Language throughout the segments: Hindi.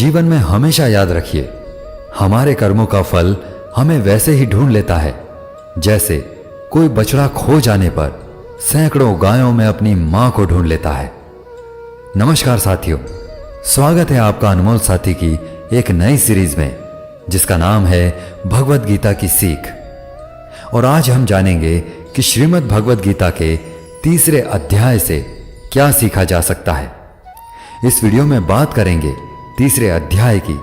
जीवन में हमेशा याद रखिए, हमारे कर्मों का फल हमें वैसे ही ढूंढ लेता है जैसे कोई बछड़ा खो जाने पर सैकड़ों गायों में अपनी मां को ढूंढ लेता है। नमस्कार साथियों, स्वागत है आपका अनमोल साथी की एक नई सीरीज में जिसका नाम है भगवद गीता की सीख। और आज हम जानेंगे कि श्रीमद् भगवद गीता के तीसरे अध्याय से क्या सीखा जा सकता है। इस वीडियो में बात करेंगे तीसरे अध्याय की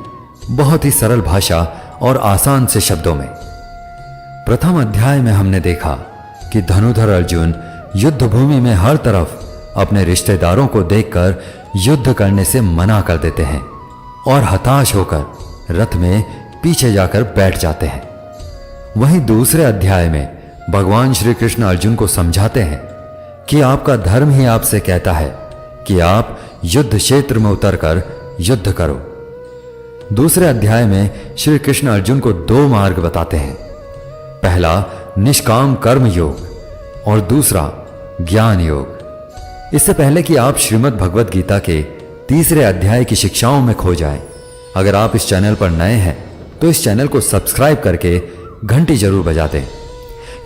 बहुत ही सरल भाषा और आसान से शब्दों में। प्रथम अध्याय में हमने देखा कि धनुधर अर्जुन युद्ध भूमि में हर तरफ अपने रिश्तेदारों को देखकर युद्ध करने से मना कर देते हैं और हताश होकर रथ में पीछे जाकर बैठ जाते हैं। वहीं दूसरे अध्याय में भगवान श्री कृष्ण अर्जुन को समझाते हैं कि आपका धर्म ही आपसे कहता है कि आप युद्ध क्षेत्र में उतरकर युद्ध करो। दूसरे अध्याय में श्री कृष्ण अर्जुन को दो मार्ग बताते हैं, पहला निष्काम कर्म योग और दूसरा ज्ञान योग। इससे पहले कि आप श्रीमद् भगवद गीता के तीसरे अध्याय की शिक्षाओं में खो जाएं, अगर आप इस चैनल पर नए हैं तो इस चैनल को सब्सक्राइब करके घंटी जरूर बजा दें,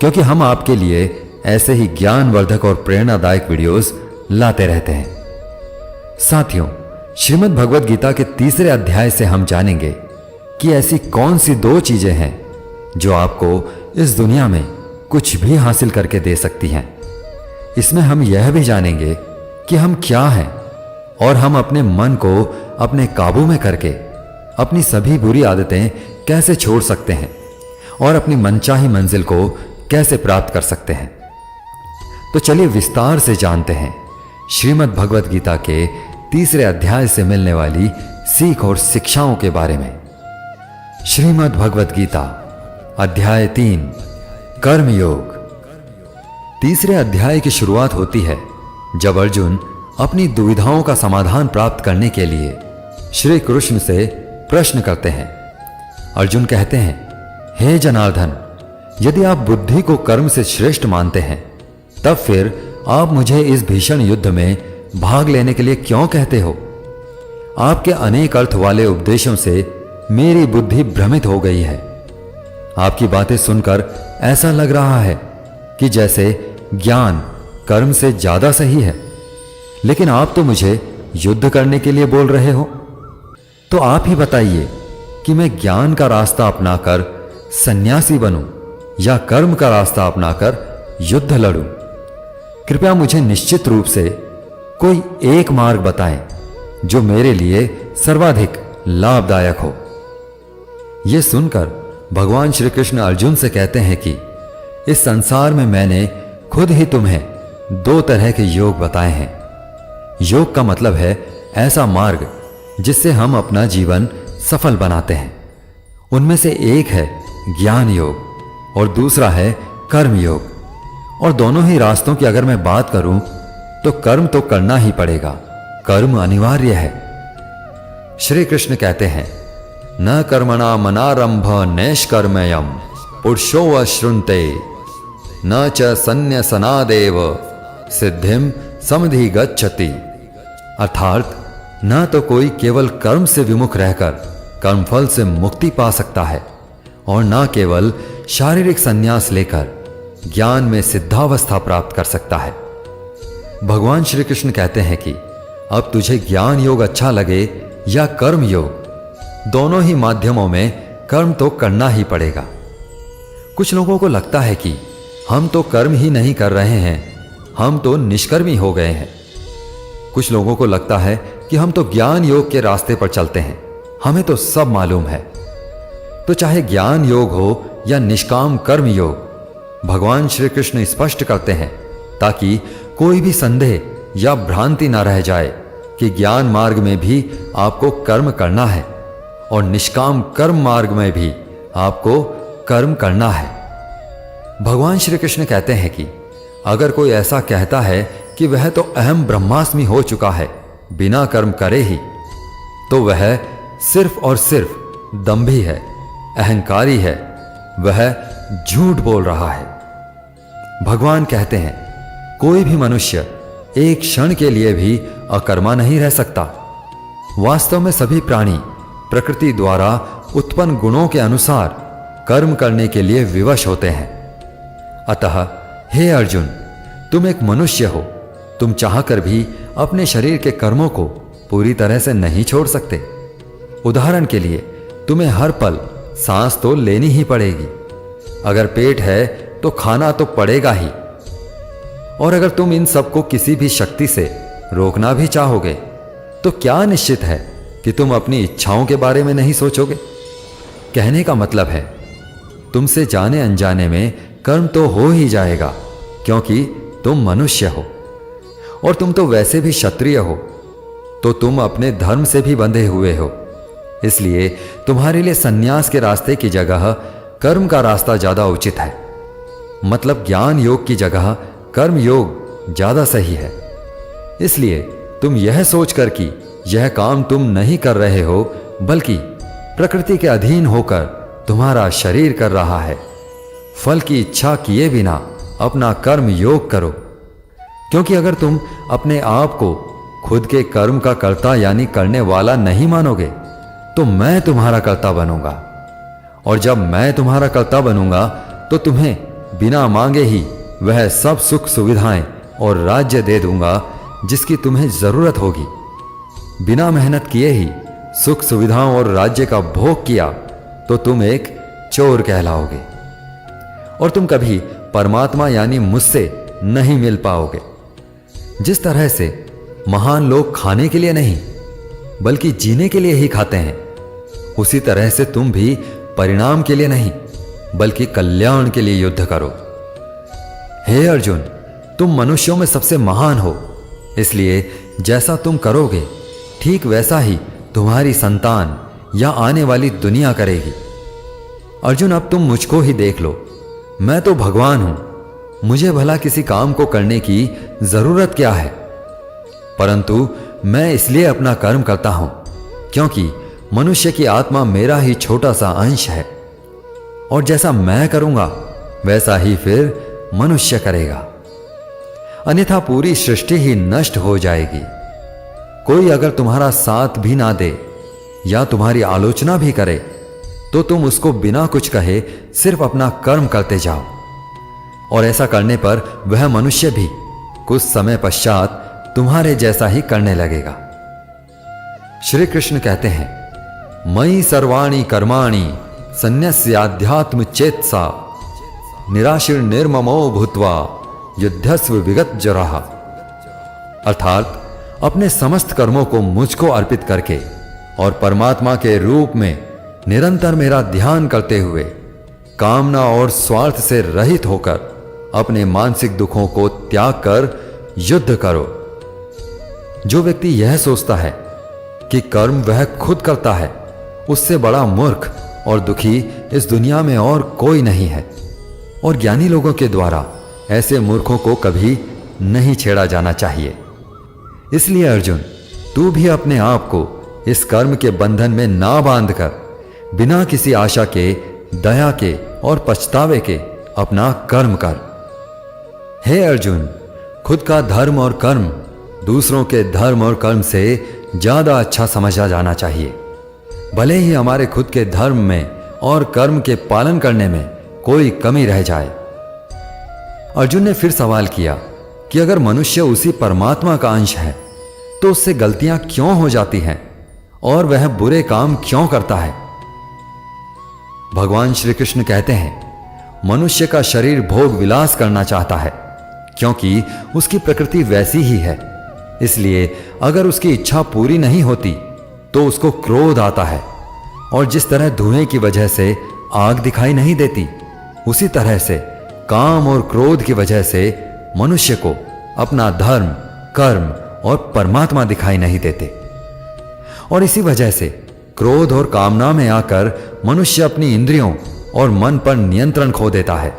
क्योंकि हम आपके लिए ऐसे ही ज्ञानवर्धक और प्रेरणादायक वीडियोस लाते रहते हैं। साथियों, श्रीमद् भगवद गीता के तीसरे अध्याय से हम जानेंगे कि ऐसी कौन सी दो चीजें हैं जो आपको इस दुनिया में कुछ भी हासिल करके दे सकती हैं। इसमें हम यह भी जानेंगे कि हम क्या हैं और हम अपने मन को अपने काबू में करके अपनी सभी बुरी आदतें कैसे छोड़ सकते हैं और अपनी मनचाही मंजिल को कैसे प्राप्त कर सकते हैं। तो चलिए विस्तार से जानते हैं श्रीमद् भगवद गीता के तीसरे अध्याय से मिलने वाली सीख और शिक्षाओं के बारे में। श्रीमद् भगवद गीता अध्याय 3 कर्म योग। तीसरे अध्याय की शुरुआत होती है जब अर्जुन अपनी दुविधाओं का समाधान प्राप्त करने के लिए श्री कृष्ण से प्रश्न करते हैं। अर्जुन कहते हैं, हे जनार्दन, यदि आप बुद्धि को कर्म से श्रेष्ठ मानते हैं तब फिर आप मुझे इस भीषण युद्ध में भाग लेने के लिए क्यों कहते हो? आपके अनेक अर्थ वाले उपदेशों से मेरी बुद्धि भ्रमित हो गई है। आपकी बातें सुनकर ऐसा लग रहा है कि जैसे ज्ञान कर्म से ज्यादा सही है, लेकिन आप तो मुझे युद्ध करने के लिए बोल रहे हो। तो आप ही बताइए कि मैं ज्ञान का रास्ता अपनाकर सन्यासी बनूं या कर्म का रास्ता अपनाकर युद्ध लड़ूं? कृपया मुझे निश्चित रूप से कोई एक मार्ग बताएं जो मेरे लिए सर्वाधिक लाभदायक हो। यह सुनकर भगवान श्री कृष्ण अर्जुन से कहते हैं कि इस संसार में मैंने खुद ही तुम्हें दो तरह के योग बताए हैं। योग का मतलब है ऐसा मार्ग जिससे हम अपना जीवन सफल बनाते हैं। उनमें से एक है ज्ञान योग और दूसरा है कर्म योग। और दोनों ही रास्तों की अगर मैं बात करूं तो कर्म तो करना ही पड़ेगा, कर्म अनिवार्य है। श्री कृष्ण कहते हैं, न कर्मणा मनारंभ नैष्कर्मयम् पुरुषो अश्रुन्ते न च संन्यसनादेव सिद्धिम समधि गच्छति। अर्थात न तो कोई केवल कर्म से विमुख रहकर कर्मफल से मुक्ति पा सकता है और न केवल शारीरिक संन्यास लेकर ज्ञान में सिद्धावस्था प्राप्त कर सकता है। भगवान श्री कृष्ण कहते हैं कि अब तुझे ज्ञान योग अच्छा लगे या कर्म योग, दोनों ही माध्यमों में कर्म तो करना ही पड़ेगा। कुछ लोगों को लगता है कि हम तो कर्म ही नहीं कर रहे हैं, हम तो निष्कर्मी हो गए हैं। कुछ लोगों को लगता है कि हम तो ज्ञान योग के रास्ते पर चलते हैं, हमें तो सब मालूम है। तो चाहे ज्ञान योग हो या निष्काम कर्म योग, भगवान श्री कृष्ण स्पष्ट करते हैं ताकि कोई भी संदेह या भ्रांति ना रह जाए कि ज्ञान मार्ग में भी आपको कर्म करना है और निष्काम कर्म मार्ग में भी आपको कर्म करना है। भगवान श्री कृष्ण कहते हैं कि अगर कोई ऐसा कहता है कि वह तो अहम ब्रह्मास्मि हो चुका है बिना कर्म करे ही, तो वह सिर्फ और सिर्फ दंभी है, अहंकारी है, वह झूठ बोल रहा है। भगवान कहते हैं, कोई भी मनुष्य एक क्षण के लिए भी अकर्मा नहीं रह सकता। वास्तव में सभी प्राणी प्रकृति द्वारा उत्पन्न गुणों के अनुसार कर्म करने के लिए विवश होते हैं। अतः हे अर्जुन, तुम एक मनुष्य हो, तुम चाहकर भी अपने शरीर के कर्मों को पूरी तरह से नहीं छोड़ सकते। उदाहरण के लिए तुम्हें हर पल सांस तो लेनी ही पड़ेगी। अगर पेट है तो खाना तो पड़ेगा ही। और अगर तुम इन सबको किसी भी शक्ति से रोकना भी चाहोगे तो क्या निश्चित है कि तुम अपनी इच्छाओं के बारे में नहीं सोचोगे? कहने का मतलब है, तुमसे जाने अनजाने में कर्म तो हो ही जाएगा, क्योंकि तुम मनुष्य हो और तुम तो वैसे भी क्षत्रिय हो, तो तुम अपने धर्म से भी बंधे हुए हो। इसलिए तुम्हारे लिए सन्यास के रास्ते की जगह कर्म का रास्ता ज्यादा उचित है। मतलब ज्ञान योग की जगह कर्म योग ज्यादा सही है। इसलिए तुम यह सोचकर कि यह काम तुम नहीं कर रहे हो, बल्कि प्रकृति के अधीन होकर तुम्हारा शरीर कर रहा है, फल की इच्छा किए बिना अपना कर्म योग करो। क्योंकि अगर तुम अपने आप को खुद के कर्म का कर्ता यानी करने वाला नहीं मानोगे तो मैं तुम्हारा कर्ता बनूंगा, और जब मैं तुम्हारा कर्ता बनूंगा तो तुम्हें बिना मांगे ही वह सब सुख सुविधाएं और राज्य दे दूंगा जिसकी तुम्हें जरूरत होगी। बिना मेहनत किए ही सुख सुविधाओं और राज्य का भोग किया तो तुम एक चोर कहलाओगे और तुम कभी परमात्मा यानी मुझसे नहीं मिल पाओगे। जिस तरह से महान लोग खाने के लिए नहीं बल्कि जीने के लिए ही खाते हैं, उसी तरह से तुम भी परिणाम के लिए नहीं बल्कि कल्याण के लिए युद्ध करो। हे अर्जुन, तुम मनुष्यों में सबसे महान हो, इसलिए जैसा तुम करोगे ठीक वैसा ही तुम्हारी संतान या आने वाली दुनिया करेगी। अर्जुन, अब तुम मुझको ही देख लो, मैं तो भगवान हूं, मुझे भला किसी काम को करने की जरूरत क्या है? परंतु मैं इसलिए अपना कर्म करता हूं क्योंकि मनुष्य की आत्मा मेरा ही छोटा सा अंश है, और जैसा मैं करूंगा वैसा ही फिर मनुष्य करेगा, अन्यथा पूरी सृष्टि ही नष्ट हो जाएगी। कोई अगर तुम्हारा साथ भी ना दे या तुम्हारी आलोचना भी करे तो तुम उसको बिना कुछ कहे सिर्फ अपना कर्म करते जाओ, और ऐसा करने पर वह मनुष्य भी कुछ समय पश्चात तुम्हारे जैसा ही करने लगेगा। श्री कृष्ण कहते हैं, मयि सर्वाणि कर्माणि सन्न्यस्याध्यात्म चेतसा निराशीर निर्ममो भूत्वा युद्धस्व विगत जराह। अर्थात अपने समस्त कर्मों को मुझको अर्पित करके और परमात्मा के रूप में निरंतर मेरा ध्यान करते हुए कामना और स्वार्थ से रहित होकर अपने मानसिक दुखों को त्याग कर युद्ध करो। जो व्यक्ति यह सोचता है कि कर्म वह खुद करता है, उससे बड़ा मूर्ख और दुखी इस दुनिया में और कोई नहीं है, और ज्ञानी लोगों के द्वारा ऐसे मूर्खों को कभी नहीं छेड़ा जाना चाहिए। इसलिए अर्जुन, तू भी अपने आप को इस कर्म के बंधन में ना बांधकर बिना किसी आशा के, दया के और पछतावे के अपना कर्म कर। हे अर्जुन, खुद का धर्म और कर्म दूसरों के धर्म और कर्म से ज्यादा अच्छा समझा जाना चाहिए, भले ही हमारे खुद के धर्म में और कर्म के पालन करने में कोई कमी रह जाए। अर्जुन ने फिर सवाल किया कि अगर मनुष्य उसी परमात्मा का अंश है तो उससे गलतियां क्यों हो जाती हैं और वह बुरे काम क्यों करता है? भगवान श्री कृष्ण कहते हैं, मनुष्य का शरीर भोग विलास करना चाहता है क्योंकि उसकी प्रकृति वैसी ही है। इसलिए अगर उसकी इच्छा पूरी नहीं होती तो उसको क्रोध आता है, और जिस तरह धुएं की वजह से आग दिखाई नहीं देती, उसी तरह से काम और क्रोध की वजह से मनुष्य को अपना धर्म, कर्म और परमात्मा दिखाई नहीं देते। और इसी वजह से क्रोध और कामना में आकर मनुष्य अपनी इंद्रियों और मन पर नियंत्रण खो देता है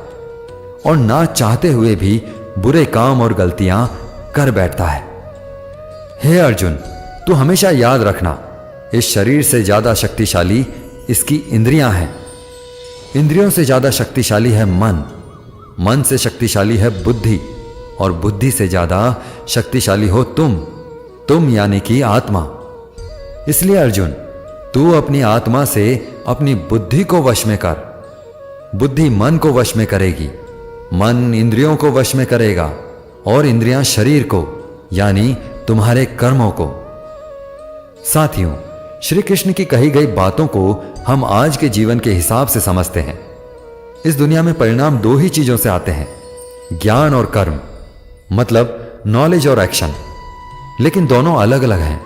और ना चाहते हुए भी बुरे काम और गलतियां कर बैठता है। हे अर्जुन, तू हमेशा याद रखना, इस शरीर से ज्यादा शक्तिशाली इसकी इंद्रियां हैं, इंद्रियों से ज्यादा शक्तिशाली है मन, मन से शक्तिशाली है बुद्धि, और बुद्धि से ज्यादा शक्तिशाली हो तुम यानी कि आत्मा। इसलिए अर्जुन, तू अपनी आत्मा से अपनी बुद्धि को वश में कर। बुद्धि मन को वश में करेगी, मन इंद्रियों को वश में करेगा और इंद्रियां शरीर को यानी तुम्हारे कर्मों को। साथियों, श्री कृष्ण की कही गई बातों को हम आज के जीवन के हिसाब से समझते हैं। इस दुनिया में परिणाम दो ही चीजों से आते हैं, ज्ञान और कर्म, मतलब नॉलेज और एक्शन, लेकिन दोनों अलग अलग हैं।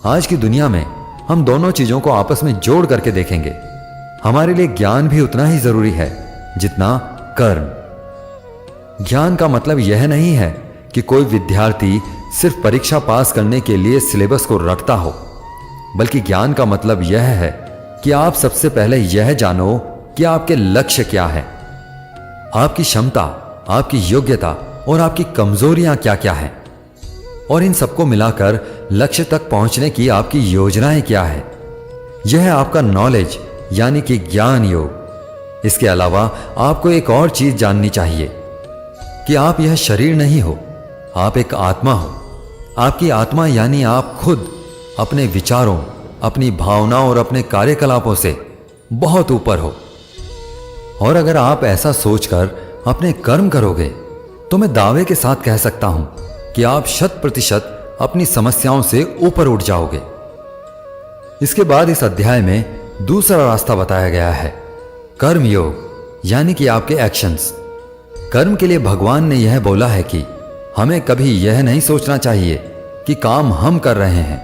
आज की दुनिया में हम दोनों चीजों को आपस में जोड़ करके देखेंगे। हमारे लिए ज्ञान भी उतना ही जरूरी है जितना कर्म। ज्ञान का मतलब यह नहीं है कि कोई विद्यार्थी सिर्फ परीक्षा पास करने के लिए सिलेबस को रटता हो, बल्कि ज्ञान का मतलब यह है कि आप सबसे पहले यह जानो कि आपके लक्ष्य क्या है, आपकी क्षमता, आपकी योग्यता और आपकी कमजोरियां क्या क्या हैं, और इन सबको मिलाकर लक्ष्य तक पहुंचने की आपकी योजनाएं क्या है। यह है आपका नॉलेज यानी कि ज्ञान योग। इसके अलावा आपको एक और चीज जाननी चाहिए कि आप यह शरीर नहीं हो, आप एक आत्मा हो। आपकी आत्मा यानी आप खुद अपने विचारों, अपनी भावनाओं और अपने कार्यकलापों से बहुत ऊपर हो। और अगर आप ऐसा सोचकर अपने कर्म करोगे तो मैं दावे के साथ कह सकता हूं कि आप 100% अपनी समस्याओं से ऊपर उठ जाओगे। इसके बाद इस अध्याय में दूसरा रास्ता बताया गया है, कर्म योग यानी कि आपके एक्शंस। कर्म के लिए भगवान ने यह बोला है कि हमें कभी यह नहीं सोचना चाहिए कि काम हम कर रहे हैं,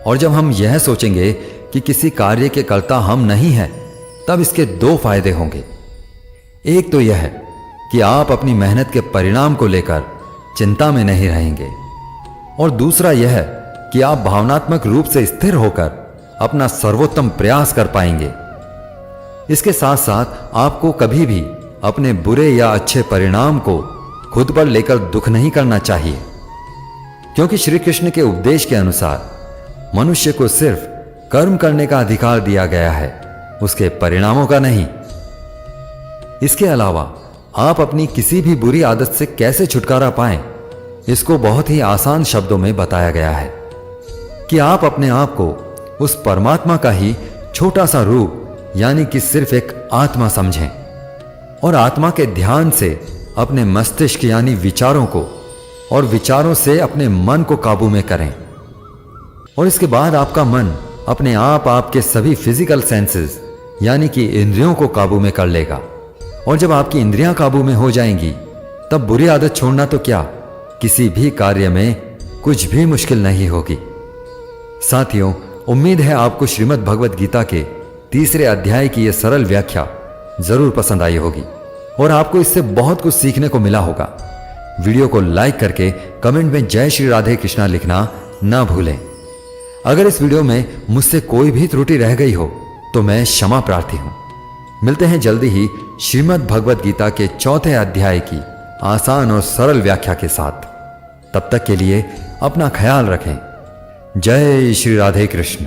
और जब हम यह सोचेंगे कि किसी कार्य के कर्ता हम नहीं हैं, तब इसके दो फायदे होंगे। एक तो यह है कि आप अपनी मेहनत के परिणाम को लेकर चिंता में नहीं रहेंगे, और दूसरा यह है कि आप भावनात्मक रूप से स्थिर होकर अपना सर्वोत्तम प्रयास कर पाएंगे। इसके साथ साथ आपको कभी भी अपने बुरे या अच्छे परिणाम को खुद पर लेकर दुख नहीं करना चाहिए, क्योंकि श्री कृष्ण के उपदेश के अनुसार मनुष्य को सिर्फ कर्म करने का अधिकार दिया गया है, उसके परिणामों का नहीं। इसके अलावा आप अपनी किसी भी बुरी आदत से कैसे छुटकारा पाएं, इसको बहुत ही आसान शब्दों में बताया गया है कि आप अपने आप को उस परमात्मा का ही छोटा सा रूप यानी कि सिर्फ एक आत्मा समझें, और आत्मा के ध्यान से अपने मस्तिष्क यानी विचारों को और विचारों से अपने मन को काबू में करें। और इसके बाद आपका मन अपने आप आपके सभी फिजिकल सेंसेस यानी कि इंद्रियों को काबू में कर लेगा, और जब आपकी इंद्रियां काबू में हो जाएंगी तब बुरी आदत छोड़ना तो क्या, किसी भी कार्य में कुछ भी मुश्किल नहीं होगी। साथियों, उम्मीद है आपको श्रीमद् भगवद गीता के 3 अध्याय की यह सरल व्याख्या जरूर पसंद आई होगी और आपको इससे बहुत कुछ सीखने को मिला होगा। वीडियो को लाइक करके कमेंट में जय श्री राधे कृष्णा लिखना ना भूलें। अगर इस वीडियो में मुझसे कोई भी त्रुटि रह गई हो तो मैं क्षमा प्रार्थी हूं। मिलते हैं जल्दी ही श्रीमद् भगवद गीता के 4 अध्याय की आसान और सरल व्याख्या के साथ। तब तक के लिए अपना ख्याल रखें। जय श्री राधे कृष्ण।